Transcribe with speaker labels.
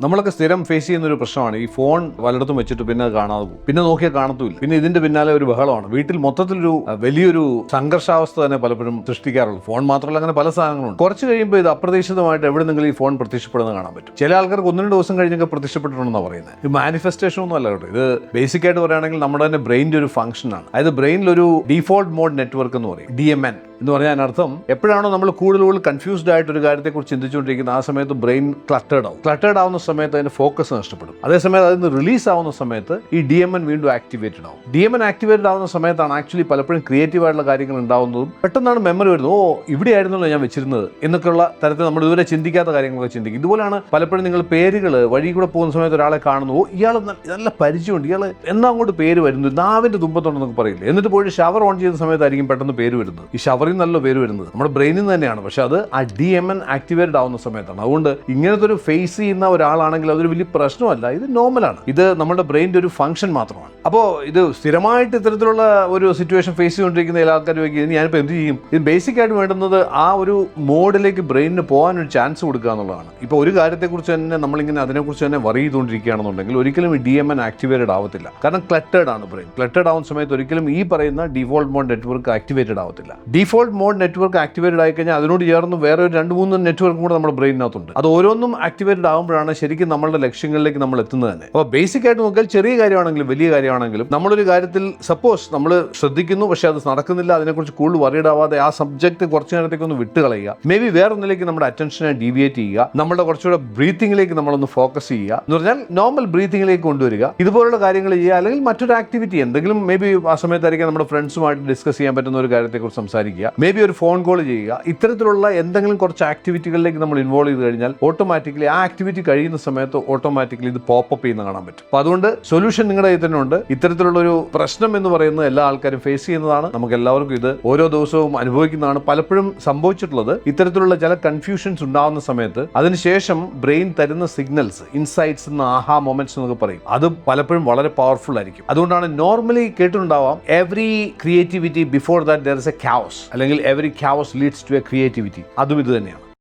Speaker 1: നമ്മളൊക്കെ സ്ഥിരം ഫേസ് ചെയ്യുന്ന ഒരു പ്രശ്നമാണ് ഈ ഫോൺ വലയിടത്തും വെച്ചിട്ട് പിന്നെ അത് കാണാതെ പോകും, പിന്നെ നോക്കിയാൽ കാണത്തുമില്ല, പിന്നെ ഇതിന്റെ പിന്നാലെ ഒരു ബഹളമാണ്. വീട്ടിൽ മൊത്തത്തിലൊരു വലിയൊരു സംഘർഷാവസ്ഥ തന്നെ പലപ്പോഴും സൃഷ്ടിക്കാറുള്ളൂ. ഫോൺ മാത്രമല്ല, അങ്ങനെ പല സാധനങ്ങളുണ്ട്. കുറച്ച് കഴിയുമ്പോൾ ഇത് അപ്രതീക്ഷിതമായിട്ട് എവിടെ നിന്നെങ്കിലും ഈ ഫോൺ പ്രത്യക്ഷപ്പെടുന്നത് കാണാൻ പറ്റും. ചില ആൾക്കാർക്ക് 1-2 ദിവസം കഴിഞ്ഞൊക്കെ പ്രത്യക്ഷപ്പെട്ടിട്ടുണ്ടെന്നാണ് പറയുന്നത്. ഇത് മാനിഫെസ്റ്റേഷൻ ഒന്നും അല്ല കേട്ടോ. ഇത് ബേസിക് ആയിട്ട് പറയുകയാണെങ്കിൽ നമ്മുടെ തന്നെ ബ്രെയിനിന്റെ ഒരു ഫംഗ്ഷനാണ്. അതായത് ബ്രെയിനിൽ ഒരു ഡീഫോൾട്ട് മോഡ് നെറ്റ്വർക്ക് എന്ന് പറയും, DMN എന്ന് പറഞ്ഞാൽ അതിനർത്ഥം എപ്പോഴാണോ നമ്മൾ കൂടുതൽ കൺഫ്യൂസ്ഡ് ആയിട്ട് ഒരു കാര്യത്തെക്കുറിച്ച് ചിന്തിച്ചുകൊണ്ടിരിക്കുന്നത് ആ സമയത്ത് ബ്രെയിൻ ക്ലട്ടേഡ് ആവുന്ന സമയത്ത് അതിന്റെ ഫോക്കസ് നഷ്ടപ്പെടും. അതേസമയത്ത് അതിൽ നിന്ന് റിലീസ് ആവുന്ന സമയത്ത് ഈ DMN വീണ്ടും ആക്ടിവേറ്റഡ് ആവും. DMN ആക്ടിവേറ്റഡ് ആവുന്ന സമയത്താണ് ആക്ച്വലി പലപ്പോഴും ക്രിയേറ്റീവ് ആയിട്ടുള്ള കാര്യങ്ങൾ ഉണ്ടാവുന്നതും പെട്ടെന്നാണ് മെമ്മറി വരുന്നത്. ഇവിടെ ആയിരുന്നല്ലോ ഞാൻ വെച്ചിരുന്നത് എന്നൊക്കെയുള്ള തരത്തിൽ നമ്മൾ ഇതുവരെ ചിന്തിക്കാത്ത കാര്യങ്ങളൊക്കെ ചിന്തിക്കും. ഇതുപോലെയാണ് പലപ്പോഴും നിങ്ങൾ പേരുകൾ വഴി കൂടെ പോകുന്ന സമയത്ത് ഒരാളെ കാണുന്നു, ഇയാൾ നല്ല പരിചയമുണ്ട്, ഇയാൾ എന്നാ അങ്ങോട്ട് പേര് വരുന്നു, നാവിന്റെ തുമ്പത്തുണ്ടെന്നൊക്കെ പറയില്ലേ. എന്നിട്ട് പോയി ഷവർ ഓൺ ചെയ്യുന്ന സമയത്തായിരിക്കും പെട്ടെന്ന് പേര് വരുന്നത്. ഈ ഷവറിൽ നല്ല പേര് വരുന്നത് നമ്മുടെ ബ്രെയിനിൽ നിന്ന് തന്നെയാണ്, പക്ഷെ അത് ആ DMN ആക്ടിവേറ്റഡ് ആവുന്ന സമയത്താണ്. അതുകൊണ്ട് ഇങ്ങനത്തെ ഒരു ഫേസ് ചെയ്യുന്ന ഒരാളാണെങ്കിൽ അതൊരു വലിയ പ്രശ്നമല്ല, ഇത് നോർമലാണ്. ഇത് നമ്മുടെ ബ്രെയിനിന്റെ ഒരു ഫംഗ്ഷൻ മാത്രമാണ്. അപ്പോൾ ഇത് സ്ഥിരമായിട്ട് ഇത്തരത്തിലുള്ള ഒരു സിറ്റുവേഷൻ ഫേസ് ചെയ്തുകൊണ്ടിരിക്കുന്ന എല്ലാ ആൾക്കാരും ചോദിക്കും, ഞാനിപ്പോൾ എന്ത് ചെയ്യും? ഇത് ബേസിക് ആയിട്ട് വേണ്ടുന്നത് ആ ഒരു മോഡിലേക്ക് ബ്രെയിനിന് പോകാൻ ഒരു ചാൻസ് കൊടുക്കുക എന്നുള്ളതാണ്. ഇപ്പോൾ ഒരു കാര്യത്തെക്കുറിച്ച് തന്നെ നമ്മളിങ്ങനെ അതിനെക്കുറിച്ച് തന്നെ വറി ചെയ്തുകൊണ്ടിരിക്കുകയാണെന്നുണ്ടെങ്കിൽ ഒരിക്കലും ഈ DMN ആക്ടിവേറ്റഡ് ആവത്തില്ല. കാരണം ക്ലട്ടേഡ് ആണ് ബ്രെയിൻ. ക്ലട്ടേഡ് ആവുന്ന സമയത്ത് ഒരിക്കലും ഈ പറയുന്ന ഡിഫോൾട്ട് മോഡ് നെറ്റ്വർക്ക് ആക്ടിവേറ്റഡ് ആവത്തില്ല. ഡിഫോൾട്ട് മോഡ് നെറ്റ്വർക്ക് ആക്ടിവേറ്റഡ് ആയി കഴിഞ്ഞാൽ അതിനോട് ചേർന്ന് വേറെ ഒരു 2-3 നെറ്റ്വർക്കും കൂടെ നമ്മുടെ ബ്രെയിനകത്തുണ്ട്. അത് ഓരോന്നും ആക്ടിവേറ്റഡ് ആകുമ്പോഴാണ് ശരിക്കും നമ്മളുടെ ലക്ഷ്യങ്ങളിലേക്ക് നമ്മൾ എത്തുന്നത് തന്നെ. അപ്പോൾ ബേസിക് ആയിട്ട് നോക്കിയാൽ ചെറിയ കാര്യമാണെങ്കിലും വലിയ കാര്യമാണെങ്കിലും നമ്മളൊരു കാര്യത്തിൽ സപ്പോസ് നമ്മൾ ശ്രദ്ധിക്കുന്നു, പക്ഷെ അത് നടക്കുന്നില്ല, അതിനെക്കുറിച്ച് കൂടുതൽ വറീഡ് ആവാതെ ആ സബ്ജക്ട് കുറച്ച് നേരത്തേക്ക് ഒന്ന് വിട്ട് കളയുക. മേ ബി വേറൊന്നിലേക്ക് നമ്മുടെ അറ്റൻഷനെ ഡീവിയേറ്റ് ചെയ്യുക, നമ്മുടെ കുറച്ചുകൂടെ ബ്രീത്തിങ്ങിലേക്ക് നമ്മളൊന്ന് ഫോക്കസ് ചെയ്യുക എന്ന് പറഞ്ഞാൽ നോർമൽ ബ്രീത്തിങ്ങിലേക്ക് കൊണ്ടുവരിക. ഇതുപോലുള്ള കാര്യങ്ങൾ ചെയ്യുക. അല്ലെങ്കിൽ മറ്റൊരു ആക്ടിവിറ്റി എന്തെങ്കിലും മേ ബി ആ സമയത്തായിരിക്കും നമ്മുടെ ഫ്രണ്ട്സുമായിട്ട് ഡിസ്കസ് ചെയ്യാൻ പറ്റുന്ന ഒരു കാര്യത്തെക്കുറിച്ച് സംസാരിക്കുക, മേ ബി ഒരു ഫോൺ കോൾ ചെയ്യുക. ഇത്തരത്തിലുള്ള എന്തെങ്കിലും കുറച്ച് ആക്ടിവിറ്റികളിലേക്ക് നമ്മൾ ഇൻവോൾവ് ചെയ്ത് കഴിഞ്ഞാൽ ഓട്ടോമാറ്റിക്കലി ആ ആക്ടിവിറ്റി കഴിയുന്ന സമയത്ത് ഓട്ടോമാറ്റിക്കലി ഇത് പോപ്പപ്പ് ചെയ്യുന്ന കാണാൻ പറ്റും. അപ്പോൾ അതുകൊണ്ട് സൊല്യൂഷൻ നിങ്ങളുടെ കയ്യിൽ തന്നെ ഉണ്ട്. ഇത്തരത്തിലുള്ള ഒരു പ്രശ്നം എന്ന് പറയുന്നത് എല്ലാ ആൾക്കാരും ഫേസ് ചെയ്യുന്നതാണ്. നമുക്ക് എല്ലാവർക്കും ഇത് ഓരോ ദിവസവും അനുഭവിക്കുന്നതാണ്. പലപ്പോഴും സംഭവിച്ചിട്ടുള്ളത് ഇത്തരത്തിലുള്ള ചില കൺഫ്യൂഷൻസ് ഉണ്ടാകുന്ന സമയത്ത് അതിനുശേഷം ബ്രെയിൻ തരുന്ന സിഗ്നൽസ്, ഇൻസൈറ്റ്സ്, ആഹാ മൊമെന്റ്സ് എന്നൊക്കെ പറയും, അത് പലപ്പോഴും വളരെ പവർഫുൾ ആയിരിക്കും. അതുകൊണ്ടാണ് നോർമലി കേട്ടിട്ടുണ്ടാവാം, every creativity before that there is a chaos, അല്ലെങ്കിൽ every chaos leads to a creativity. അതും ഇത് തന്നെയാണ്.